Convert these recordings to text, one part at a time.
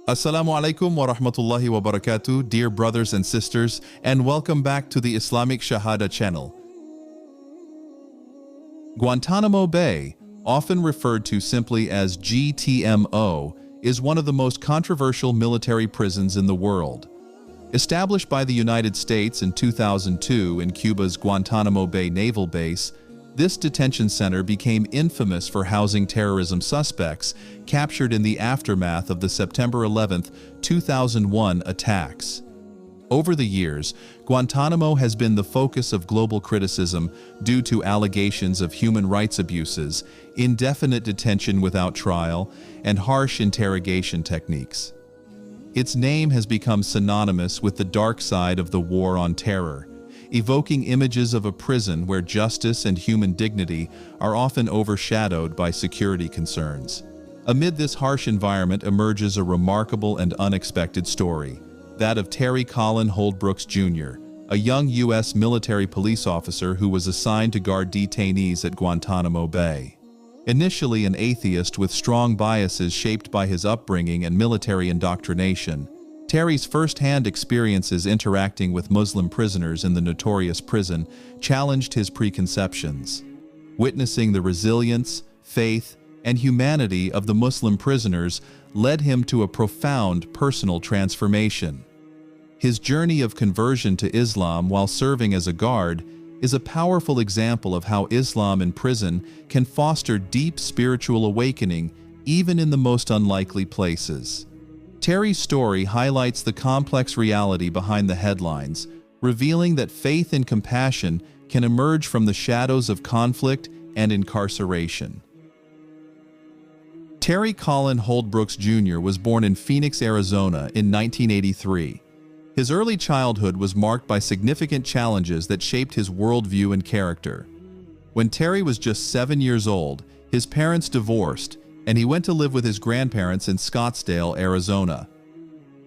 Assalamu alaikum wa rahmatullahi wa barakatuh, dear brothers and sisters, and welcome back to the Islamic Shahada channel. Guantánamo Bay, often referred to simply as GTMO, is one of the most controversial military prisons in the world. Established by the United States in 2002 in Cuba's Guantánamo Bay naval base, this detention center became infamous for housing terrorism suspects captured in the aftermath of the September 11, 2001 attacks. Over the years, Guantánamo has been the focus of global criticism due to allegations of human rights abuses, indefinite detention without trial, and harsh interrogation techniques. Its name has become synonymous with the dark side of the war on terror, evoking images of a prison where justice and human dignity are often overshadowed by security concerns. Amid this harsh environment emerges a remarkable and unexpected story, that of Terry Colin Holdbrooks Jr., a young U.S. military police officer who was assigned to guard detainees at Guantanamo Bay. Initially an atheist with strong biases shaped by his upbringing and military indoctrination, Terry's first-hand experiences interacting with Muslim prisoners in the notorious prison challenged his preconceptions. Witnessing the resilience, faith, and humanity of the Muslim prisoners led him to a profound personal transformation. His journey of conversion to Islam while serving as a guard is a powerful example of how Islam in prison can foster deep spiritual awakening even in the most unlikely places. Terry's story highlights the complex reality behind the headlines, revealing that faith and compassion can emerge from the shadows of conflict and incarceration. Terry Colin Holdbrooks Jr. was born in Phoenix, Arizona in 1983. His early childhood was marked by significant challenges that shaped his worldview and character. When Terry was just 7 years old, his parents divorced, and he went to live with his grandparents in Scottsdale, Arizona.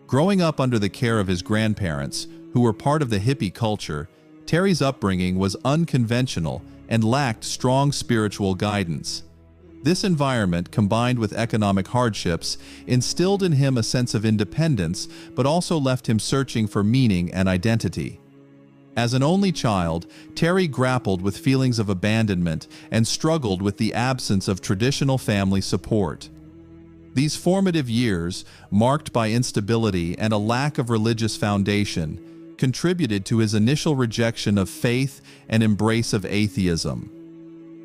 Growing up under the care of his grandparents, who were part of the hippie culture, Terry's upbringing was unconventional and lacked strong spiritual guidance. This environment, combined with economic hardships, instilled in him a sense of independence, but also left him searching for meaning and identity. As an only child, Terry grappled with feelings of abandonment and struggled with the absence of traditional family support. These formative years, marked by instability and a lack of religious foundation, contributed to his initial rejection of faith and embrace of atheism.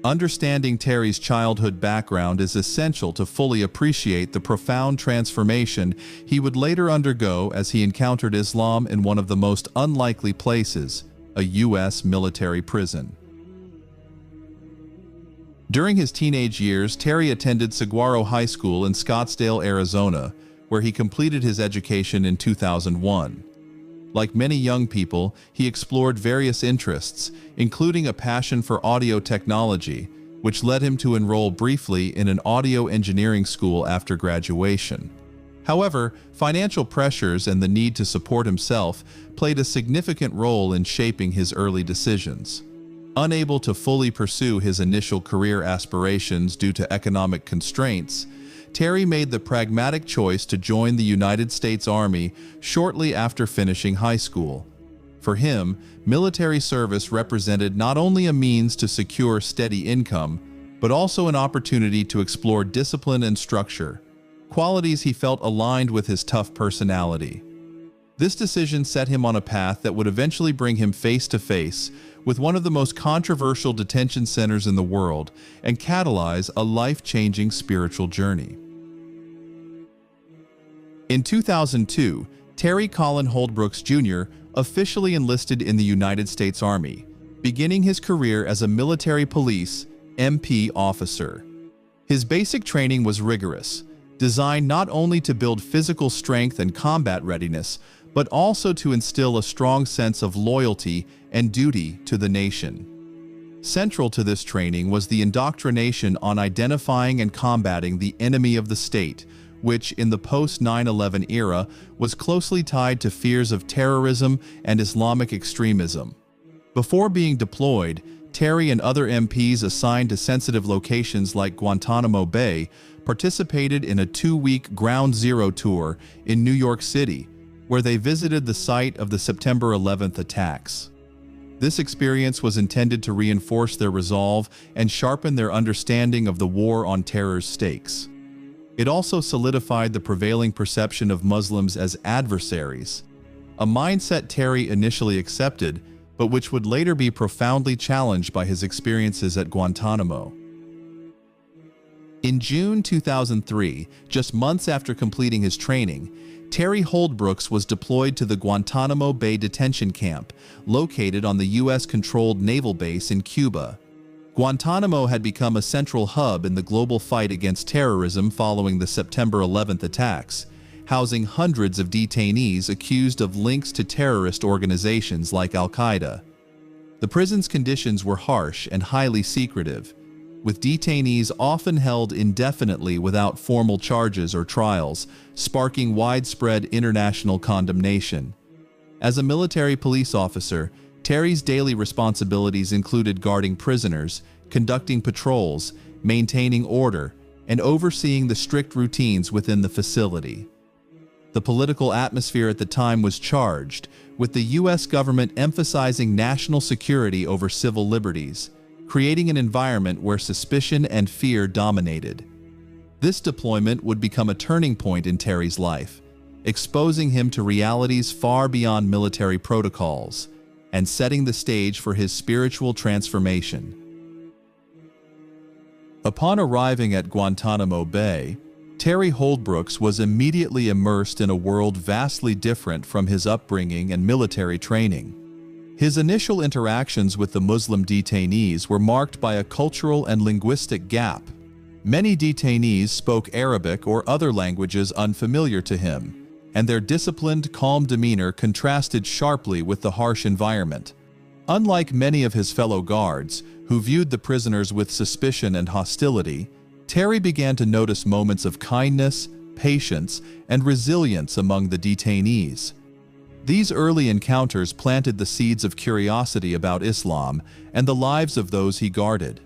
Understanding Terry's childhood background is essential to fully appreciate the profound transformation he would later undergo as he encountered Islam in one of the most unlikely places, a U.S. military prison. During his teenage years, Terry attended Saguaro High School in Scottsdale, Arizona, where he completed his education in 2001. Like many young people, he explored various interests, including a passion for audio technology, which led him to enroll briefly in an audio engineering school after graduation. However, financial pressures and the need to support himself played a significant role in shaping his early decisions. Unable to fully pursue his initial career aspirations due to economic constraints, Terry made the pragmatic choice to join the United States Army shortly after finishing high school. For him, military service represented not only a means to secure steady income, but also an opportunity to explore discipline and structure, qualities he felt aligned with his tough personality. This decision set him on a path that would eventually bring him face to face with one of the most controversial detention centers in the world and catalyze a life-changing spiritual journey. In 2002, Terry Colin Holdbrooks Jr. officially enlisted in the United States Army, beginning his career as a military police MP officer. His basic training was rigorous, designed not only to build physical strength and combat readiness, but also to instill a strong sense of loyalty and duty to the nation. Central to this training was the indoctrination on identifying and combating the enemy of the state, which in the post-9/11 era was closely tied to fears of terrorism and Islamic extremism. Before being deployed, Terry and other MPs assigned to sensitive locations like Guantanamo Bay participated in a 2-week Ground Zero tour in New York City, where they visited the site of the September 11th attacks. This experience was intended to reinforce their resolve and sharpen their understanding of the war on terror's stakes. It also solidified the prevailing perception of Muslims as adversaries, a mindset Terry initially accepted, but which would later be profoundly challenged by his experiences at Guantanamo. In June 2003, just months after completing his training, Terry Holdbrooks was deployed to the Guantánamo Bay detention camp, located on the U.S.-controlled naval base in Cuba. Guantánamo had become a central hub in the global fight against terrorism following the September 11th attacks, housing hundreds of detainees accused of links to terrorist organizations like Al-Qaeda. The prison's conditions were harsh and highly secretive, with detainees often held indefinitely without formal charges or trials, sparking widespread international condemnation. As a military police officer, Terry's daily responsibilities included guarding prisoners, conducting patrols, maintaining order, and overseeing the strict routines within the facility. The political atmosphere at the time was charged, with the U.S. government emphasizing national security over civil liberties, creating an environment where suspicion and fear dominated. This deployment would become a turning point in Terry's life, exposing him to realities far beyond military protocols and setting the stage for his spiritual transformation. Upon arriving at Guantanamo Bay, Terry Holdbrooks was immediately immersed in a world vastly different from his upbringing and military training. His initial interactions with the Muslim detainees were marked by a cultural and linguistic gap. Many detainees spoke Arabic or other languages unfamiliar to him, and their disciplined, calm demeanor contrasted sharply with the harsh environment. Unlike many of his fellow guards, who viewed the prisoners with suspicion and hostility, Terry began to notice moments of kindness, patience, and resilience among the detainees. These early encounters planted the seeds of curiosity about Islam and the lives of those he guarded.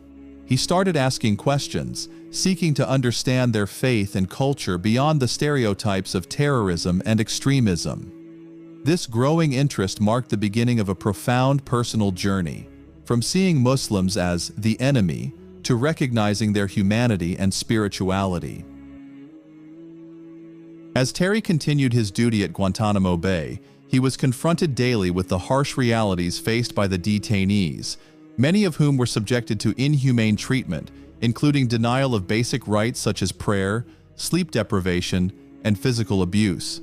He started asking questions, seeking to understand their faith and culture beyond the stereotypes of terrorism and extremism. This growing interest marked the beginning of a profound personal journey, from seeing Muslims as the enemy to recognizing their humanity and spirituality. As Terry continued his duty at Guantanamo Bay, he was confronted daily with the harsh realities faced by the detainees, many of whom were subjected to inhumane treatment, including denial of basic rights such as prayer, sleep deprivation, and physical abuse.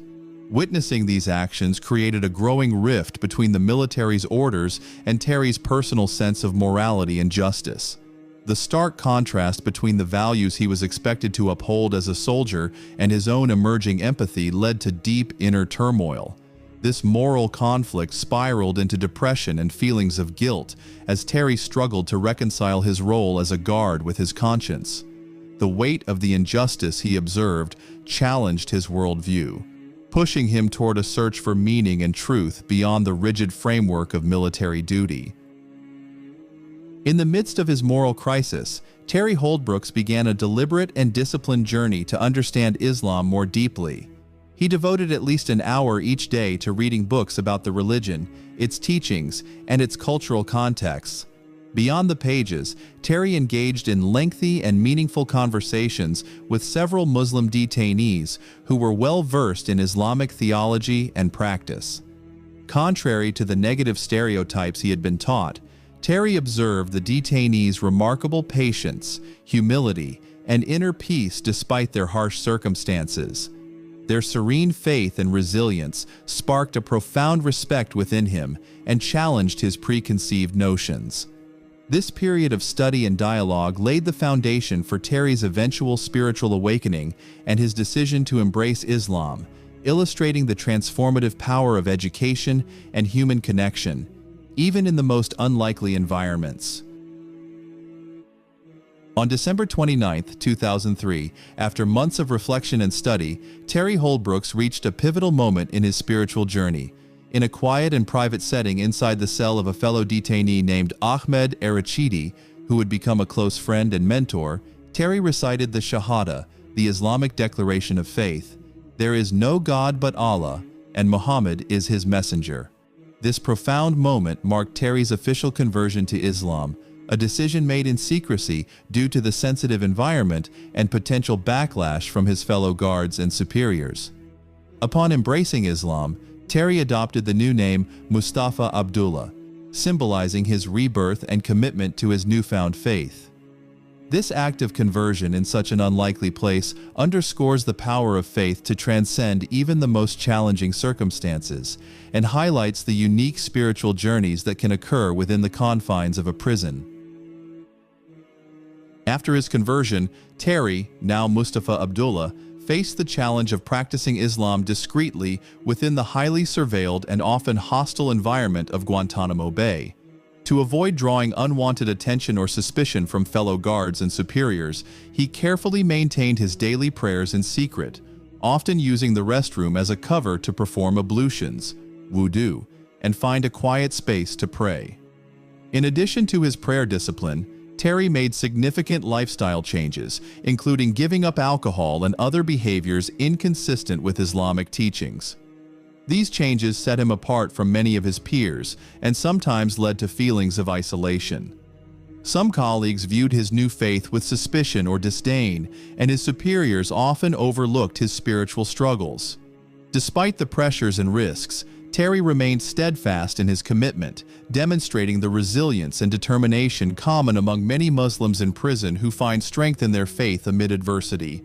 Witnessing these actions created a growing rift between the military's orders and Terry's personal sense of morality and justice. The stark contrast between the values he was expected to uphold as a soldier and his own emerging empathy led to deep inner turmoil. This moral conflict spiraled into depression and feelings of guilt as Terry struggled to reconcile his role as a guard with his conscience. The weight of the injustice he observed challenged his worldview, pushing him toward a search for meaning and truth beyond the rigid framework of military duty. In the midst of his moral crisis, Terry Holdbrooks began a deliberate and disciplined journey to understand Islam more deeply. He devoted at least an hour each day to reading books about the religion, its teachings, and its cultural contexts. Beyond the pages, Terry engaged in lengthy and meaningful conversations with several Muslim detainees who were well-versed in Islamic theology and practice. Contrary to the negative stereotypes he had been taught, Terry observed the detainees' remarkable patience, humility, and inner peace despite their harsh circumstances. Their serene faith and resilience sparked a profound respect within him and challenged his preconceived notions. This period of study and dialogue laid the foundation for Terry's eventual spiritual awakening and his decision to embrace Islam, illustrating the transformative power of education and human connection, even in the most unlikely environments. On December 29, 2003, after months of reflection and study, Terry Holdbrooks reached a pivotal moment in his spiritual journey. In a quiet and private setting inside the cell of a fellow detainee named Ahmed Arachidi, who would become a close friend and mentor, Terry recited the SHAHADA, the Islamic declaration of faith, "There is no God but Allah, and Muhammad is his messenger." This profound moment marked Terry's official conversion to Islam, a decision made in secrecy due to the sensitive environment and potential backlash from his fellow guards and superiors. Upon embracing Islam, Terry adopted the new name Mustafa Abdullah, symbolizing his rebirth and commitment to his newfound faith. This act of conversion in such an unlikely place underscores the power of faith to transcend even the most challenging circumstances and highlights the unique spiritual journeys that can occur within the confines of a prison. After his conversion, Terry, now Mustafa Abdullah, faced the challenge of practicing Islam discreetly within the highly surveilled and often hostile environment of Guantanamo Bay. To avoid drawing unwanted attention or suspicion from fellow guards and superiors, he carefully maintained his daily prayers in secret, often using the restroom as a cover to perform ablutions, wudu, and find a quiet space to pray. In addition to his prayer discipline, Terry made significant lifestyle changes, including giving up alcohol and other behaviors inconsistent with Islamic teachings. These changes set him apart from many of his peers and sometimes led to feelings of isolation. Some colleagues viewed his new faith with suspicion or disdain, and his superiors often overlooked his spiritual struggles. Despite the pressures and risks, Terry remained steadfast in his commitment, demonstrating the resilience and determination common among many Muslims in prison who find strength in their faith amid adversity.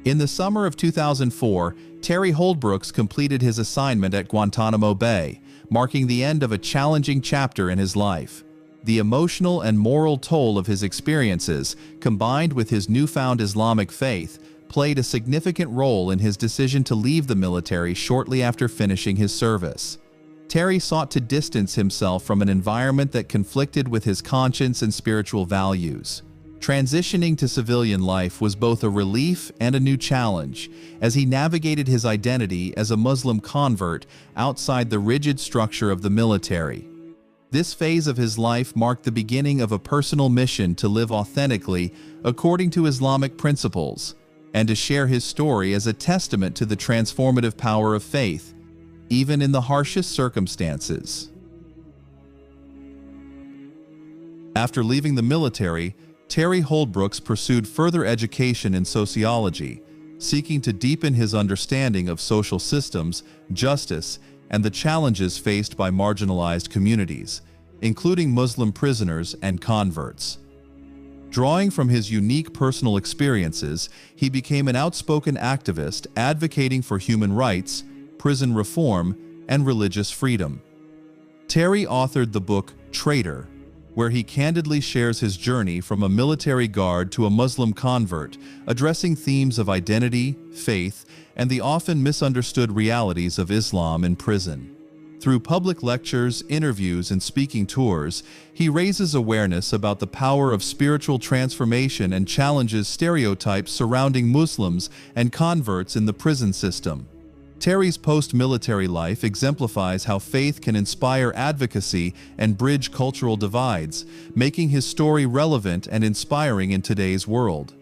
In the summer of 2004, Terry Holdbrooks completed his assignment at Guantanamo Bay, marking the end of a challenging chapter in his life. The emotional and moral toll of his experiences, combined with his newfound Islamic faith, played a significant role in his decision to leave the military shortly after finishing his service. Terry sought to distance himself from an environment that conflicted with his conscience and spiritual values. Transitioning to civilian life was both a relief and a new challenge, as he navigated his identity as a Muslim convert outside the rigid structure of the military. This phase of his life marked the beginning of a personal mission to live authentically according to Islamic principles, and to share his story as a testament to the transformative power of faith, even in the harshest circumstances. After leaving the military, Terry Holdbrooks pursued further education in sociology, seeking to deepen his understanding of social systems, justice, and the challenges faced by marginalized communities, including Muslim prisoners and converts. Drawing from his unique personal experiences, he became an outspoken activist advocating for human rights, prison reform, and religious freedom. Terry authored the book Traitor, where he candidly shares his journey from a military guard to a Muslim convert, addressing themes of identity, faith, and the often misunderstood realities of Islam in prison. Through public lectures, interviews, and speaking tours, he raises awareness about the power of spiritual transformation and challenges stereotypes surrounding Muslims and converts in the prison system. Terry's post-military life exemplifies how faith can inspire advocacy and bridge cultural divides, making his story relevant and inspiring in today's world.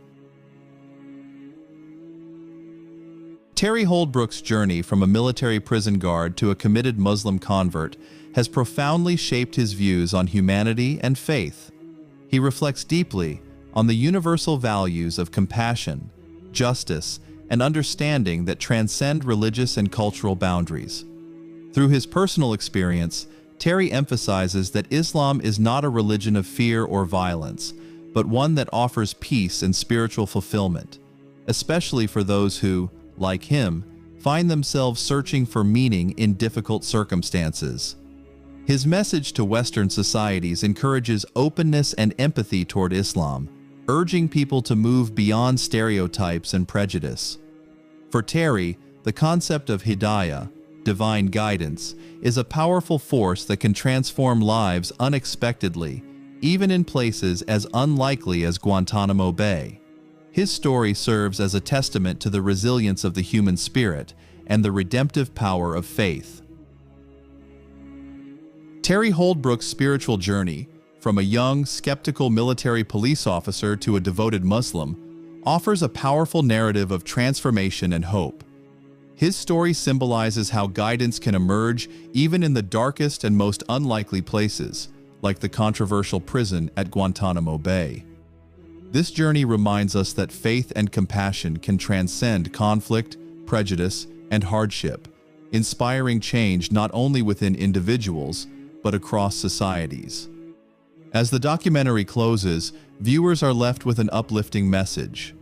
Terry Holdbrooks' journey from a military prison guard to a committed Muslim convert has profoundly shaped his views on humanity and faith. He reflects deeply on the universal values of compassion, justice, and understanding that transcend religious and cultural boundaries. Through his personal experience, Terry emphasizes that Islam is not a religion of fear or violence, but one that offers peace and spiritual fulfillment, especially for those who, like him, find themselves searching for meaning in difficult circumstances. His message to Western societies encourages openness and empathy toward Islam, urging people to move beyond stereotypes and prejudice. For Terry, the concept of hidayah, divine guidance, is a powerful force that can transform lives unexpectedly, even in places as unlikely as Guantanamo Bay. His story serves as a testament to the resilience of the human spirit and the redemptive power of faith. Terry Holdbrooks' spiritual journey, from a young, skeptical military police officer to a devoted Muslim, offers a powerful narrative of transformation and hope. His story symbolizes how guidance can emerge even in the darkest and most unlikely places, like the controversial prison at Guantanamo Bay. This journey reminds us that faith and compassion can transcend conflict, prejudice, and hardship, inspiring change not only within individuals, but across societies. As the documentary closes, viewers are left with an uplifting message.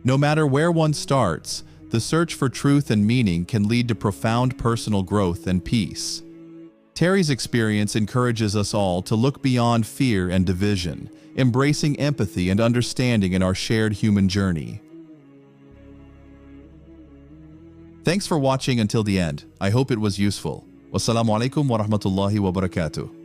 No matter where one starts, the search for truth and meaning can lead to profound personal growth and peace. Terry's experience encourages us all to look beyond fear and division, embracing empathy and understanding in our shared human journey. Thanks for watching until the end. I hope it was useful. Wassalamu alaikum wa rahmatullahi wa barakatuh.